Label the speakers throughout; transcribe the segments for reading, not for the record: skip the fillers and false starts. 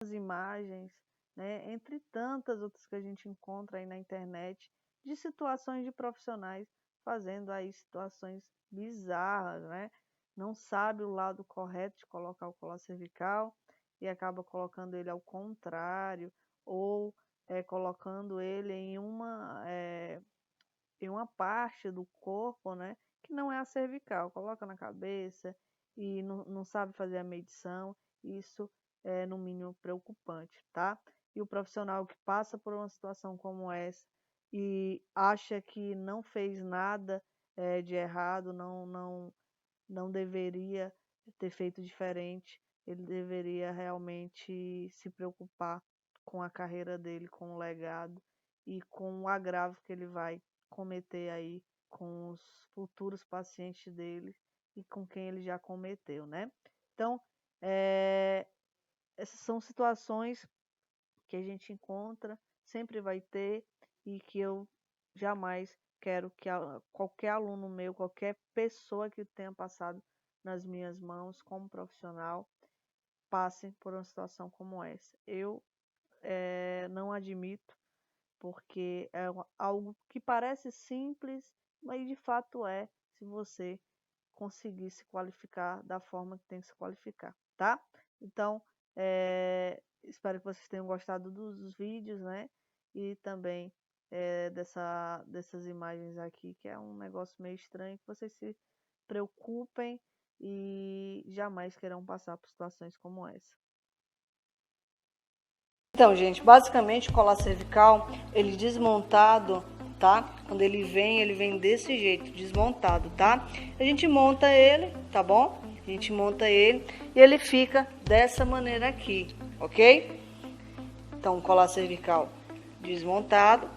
Speaker 1: imagens, né, entre tantas outras que a gente encontra aí na internet, de situações de profissionais fazendo aí situações bizarras, né? Não sabe o lado correto de colocar o colar cervical e acaba colocando ele ao contrário, ou colocando ele em uma parte do corpo, né, que não é a cervical, coloca na cabeça e não sabe fazer a medição. Isso é no mínimo preocupante, tá? E o profissional que passa por uma situação como essa e acha que não fez nada de errado, não deveria ter feito diferente, ele deveria realmente se preocupar com a carreira dele, com o legado e com o agravo que ele vai cometer aí com os futuros pacientes dele e com quem ele já cometeu, né? Então, essas são situações que a gente encontra, sempre vai ter, e que eu jamais quero que qualquer aluno meu, qualquer pessoa que tenha passado nas minhas mãos como profissional, passe por uma situação como essa. Eu não admito, porque é algo que parece simples, mas de fato se você conseguir se qualificar da forma que tem que se qualificar, tá? Então, espero que vocês tenham gostado dos vídeos, né? E também dessas imagens aqui, que é um negócio meio estranho, que vocês se preocupem e jamais queiram passar por situações como essa. Então, gente, basicamente o colar cervical, ele desmontado, tá? Quando ele vem desse jeito, desmontado, tá? A gente monta ele, tá bom? A gente monta ele e ele fica dessa maneira aqui, ok? Então, um colar cervical desmontado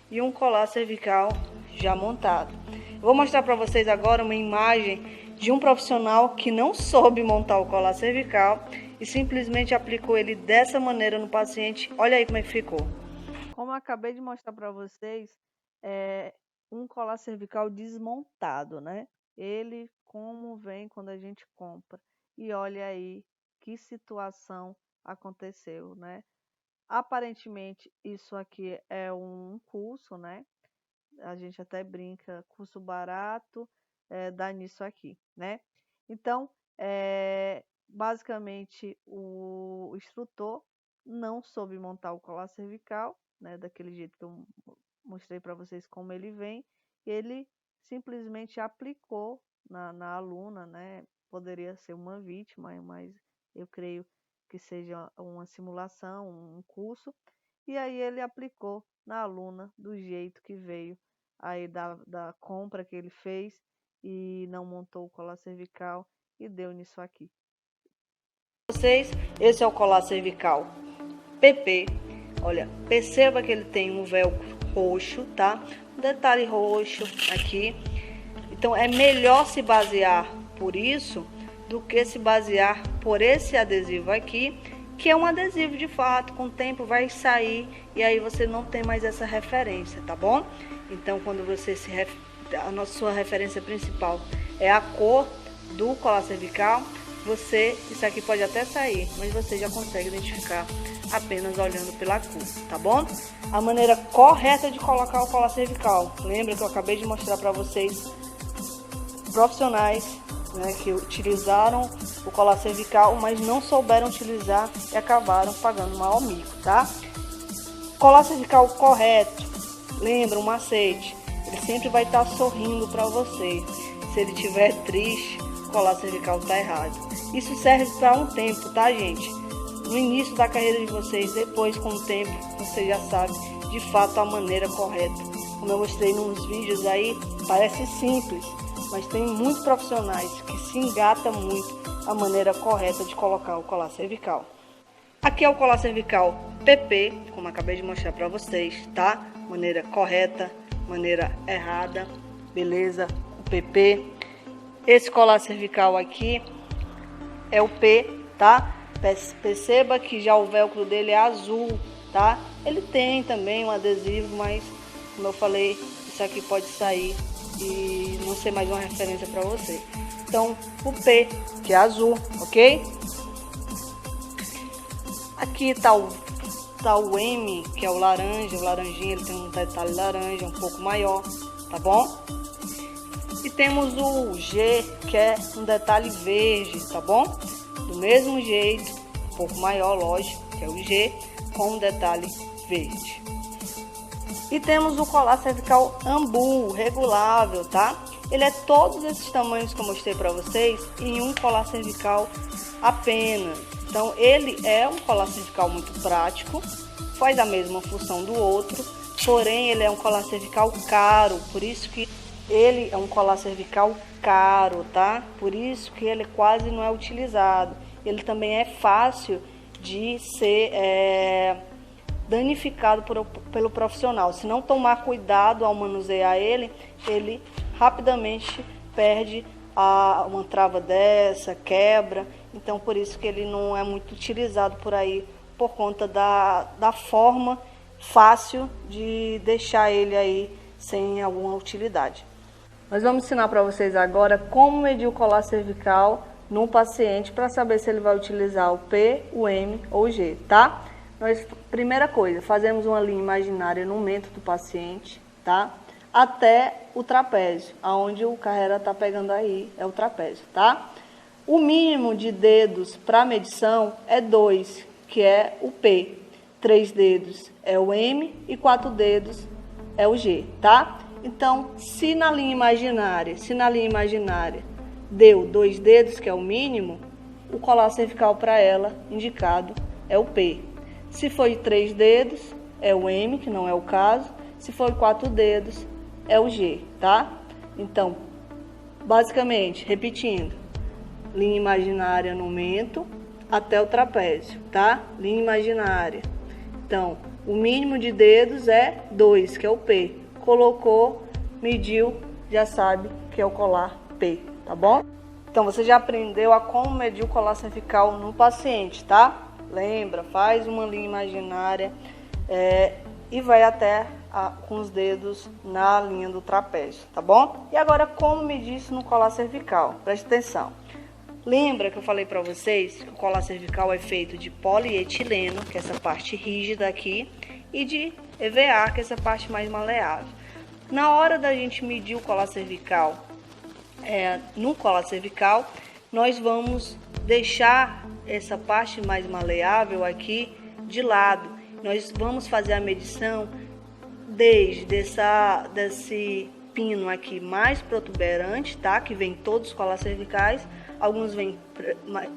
Speaker 1: e um colar cervical já montado. Vou mostrar para vocês agora uma imagem de um profissional que não soube montar o colar cervical e simplesmente aplicou ele dessa maneira no paciente. Olha aí como é que ficou. Como eu acabei de mostrar para vocês, um colar cervical desmontado, né? Ele como vem quando a gente compra. E olha aí que situação aconteceu, né? Aparentemente isso aqui é um curso, né? A gente até brinca, curso barato, dá nisso aqui, né? Então, basicamente, o instrutor não soube montar o colar cervical, né? Daquele jeito que eu mostrei para vocês como ele vem. Ele simplesmente aplicou na aluna, né? Poderia ser uma vítima, mas eu creio que seja uma simulação, um curso. E aí ele aplicou na aluna do jeito que veio aí da compra que ele fez e não montou o colar cervical e deu nisso aqui. Vocês, esse é o colar cervical PP. Olha, perceba que ele tem um velcro roxo, tá? Um detalhe roxo aqui. Então é melhor se basear por isso do que se basear por esse adesivo aqui, que é um adesivo de fato, com o tempo vai sair e aí você não tem mais essa referência, tá bom? Então quando você a sua referência principal é a cor do colar cervical, isso aqui pode até sair, mas você já consegue identificar apenas olhando pela cor, tá bom? A maneira correta de colocar o colar cervical, lembra que eu acabei de mostrar para vocês profissionais, né, que utilizaram o colar cervical, mas não souberam utilizar e acabaram pagando mal mico, tá? Colar cervical correto, lembra um macete, ele sempre vai estar sorrindo para você. Se ele estiver triste, o colar cervical está errado. Isso serve para um tempo, tá, gente? No início da carreira de vocês, depois com o tempo, você já sabe de fato a maneira correta. Como eu mostrei nos vídeos aí, parece simples, mas tem muitos profissionais que se engatam muito a maneira correta de colocar o colar cervical. Aqui é o colar cervical PP, como acabei de mostrar para vocês, tá? Maneira correta, maneira errada, beleza? O PP. Esse colar cervical aqui é o P, tá? Perceba que já o velcro dele é azul, tá? Ele tem também um adesivo, mas como eu falei, isso aqui pode sair e não ser mais uma referência para você. Então, o P, que é azul, ok? Aqui tá o M, que é o laranja, o laranjinha, ele tem um detalhe laranja, um pouco maior, tá bom? E temos o G, que é um detalhe verde, tá bom? Do mesmo jeito, um pouco maior, lógico, que é o G, com um detalhe verde. E temos o colar cervical Ambu, regulável, tá? Ele é todos esses tamanhos que eu mostrei para vocês em um colar cervical apenas. Então, ele é um colar cervical muito prático, faz a mesma função do outro, porém, ele é um colar cervical caro, por isso que ele é um colar cervical caro, tá? Por isso que ele quase não é utilizado. Ele também é fácil de ser danificado pelo profissional. Se não tomar cuidado ao manusear ele rapidamente perde uma trava dessa, quebra. Então, por isso que ele não é muito utilizado por aí, por conta da forma fácil de deixar ele aí sem alguma utilidade. Nós vamos ensinar para vocês agora como medir o colar cervical no paciente para saber se ele vai utilizar o P, o M ou o G, tá? Primeira coisa, fazemos uma linha imaginária no mento do paciente, tá? Até o trapézio, aonde o Carrera está pegando aí, é o trapézio, tá? O mínimo de dedos para medição é 2, que é o P. 3 dedos é o M e 4 dedos é o G, tá? Então, se na linha imaginária deu 2 dedos, que é o mínimo, o colar cervical para ela indicado é o P. Se for de 3 dedos, é o M, que não é o caso. Se for de 4 dedos, é o G, tá? Então, basicamente, repetindo, linha imaginária no mento até o trapézio, tá? Linha imaginária. Então, o mínimo de dedos é 2, que é o P. Colocou, mediu, já sabe que é o colar P, tá bom? Então, você já aprendeu a como medir o colar cervical no paciente, tá? Lembra, faz uma linha imaginária e vai até com os dedos na linha do trapézio, tá bom? E agora, como medir isso no colar cervical? Preste atenção. Lembra que eu falei para vocês que o colar cervical é feito de polietileno, que é essa parte rígida aqui, e de EVA, que é essa parte mais maleável. Na hora da gente medir o colar cervical, no colar cervical, nós vamos deixar essa parte mais maleável aqui de lado. Nós vamos fazer a medição desde desse pino aqui mais protuberante, tá? Que vem todos os colares cervicais. Alguns vêm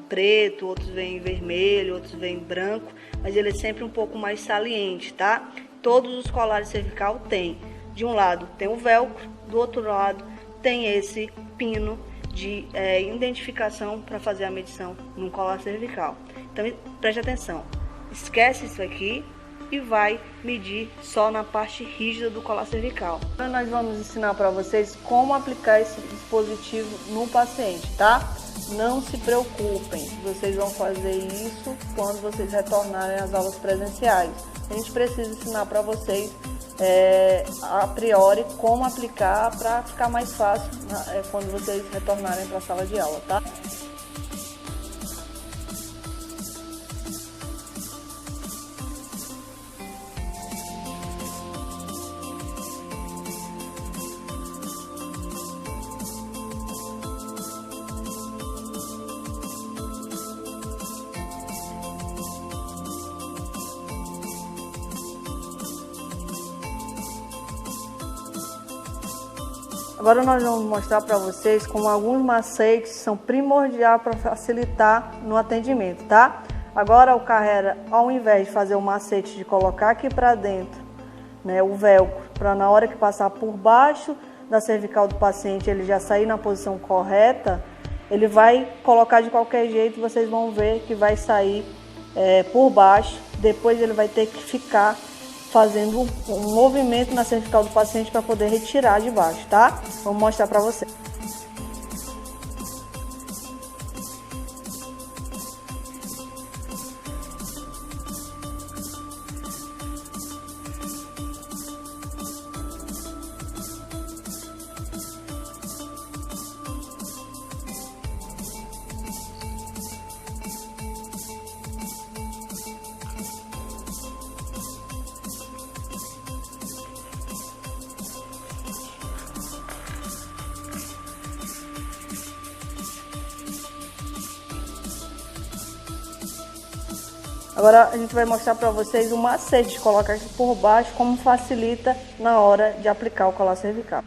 Speaker 1: preto, outros vêm vermelho, outros vêm branco, mas ele é sempre um pouco mais saliente, tá? Todos os colares cervical tem. De um lado tem o velcro, do outro lado tem esse pino de identificação para fazer a medição no colar cervical. Então, preste atenção. Esquece isso aqui e vai medir só na parte rígida do colar cervical. Então, nós vamos ensinar para vocês como aplicar esse dispositivo no paciente, tá? Não se preocupem, vocês vão fazer isso quando vocês retornarem às aulas presenciais. A gente precisa ensinar para vocês a priori como aplicar para ficar mais fácil quando vocês retornarem para a sala de aula, tá? Agora nós vamos mostrar para vocês como alguns macetes são primordiais para facilitar no atendimento, tá? Agora o Carrera, ao invés de fazer o macete de colocar aqui para dentro, né, o velcro, para na hora que passar por baixo da cervical do paciente ele já sair na posição correta, ele vai colocar de qualquer jeito, vocês vão ver que vai sair por baixo, depois ele vai ter que ficar fazendo um movimento na cervical do paciente para poder retirar de baixo, tá? Vamos mostrar para você. Agora a gente vai mostrar para vocês o macete de colocar aqui por baixo, como facilita na hora de aplicar o colar cervical.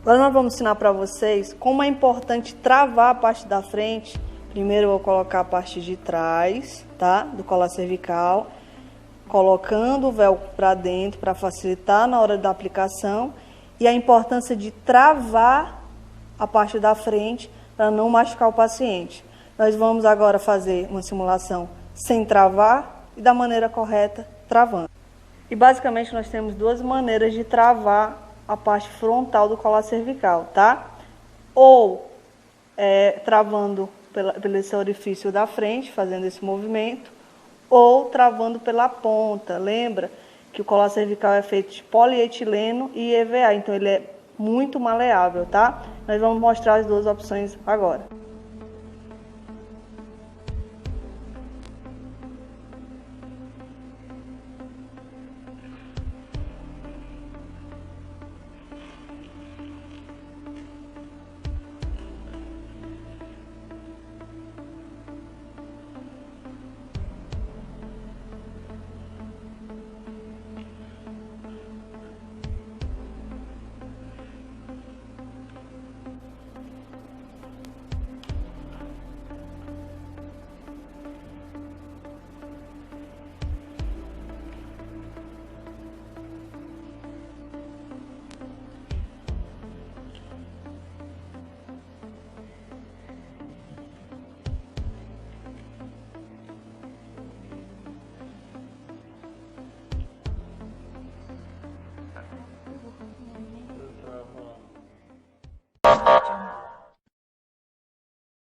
Speaker 1: Agora nós vamos ensinar para vocês como é importante travar a parte da frente. Primeiro eu vou colocar a parte de trás, tá? Do colar cervical, colocando o velcro para dentro para facilitar na hora da aplicação, e a importância de travar a parte da frente para não machucar o paciente. Nós vamos agora fazer uma simulação sem travar e da maneira correta, travando. E basicamente nós temos duas maneiras de travar a parte frontal do colar cervical, tá? Ou travando pelo esse orifício da frente, fazendo esse movimento, ou travando pela ponta. Lembra que o colar cervical é feito de polietileno e EVA, então ele é muito maleável, tá? Nós vamos mostrar as duas opções agora.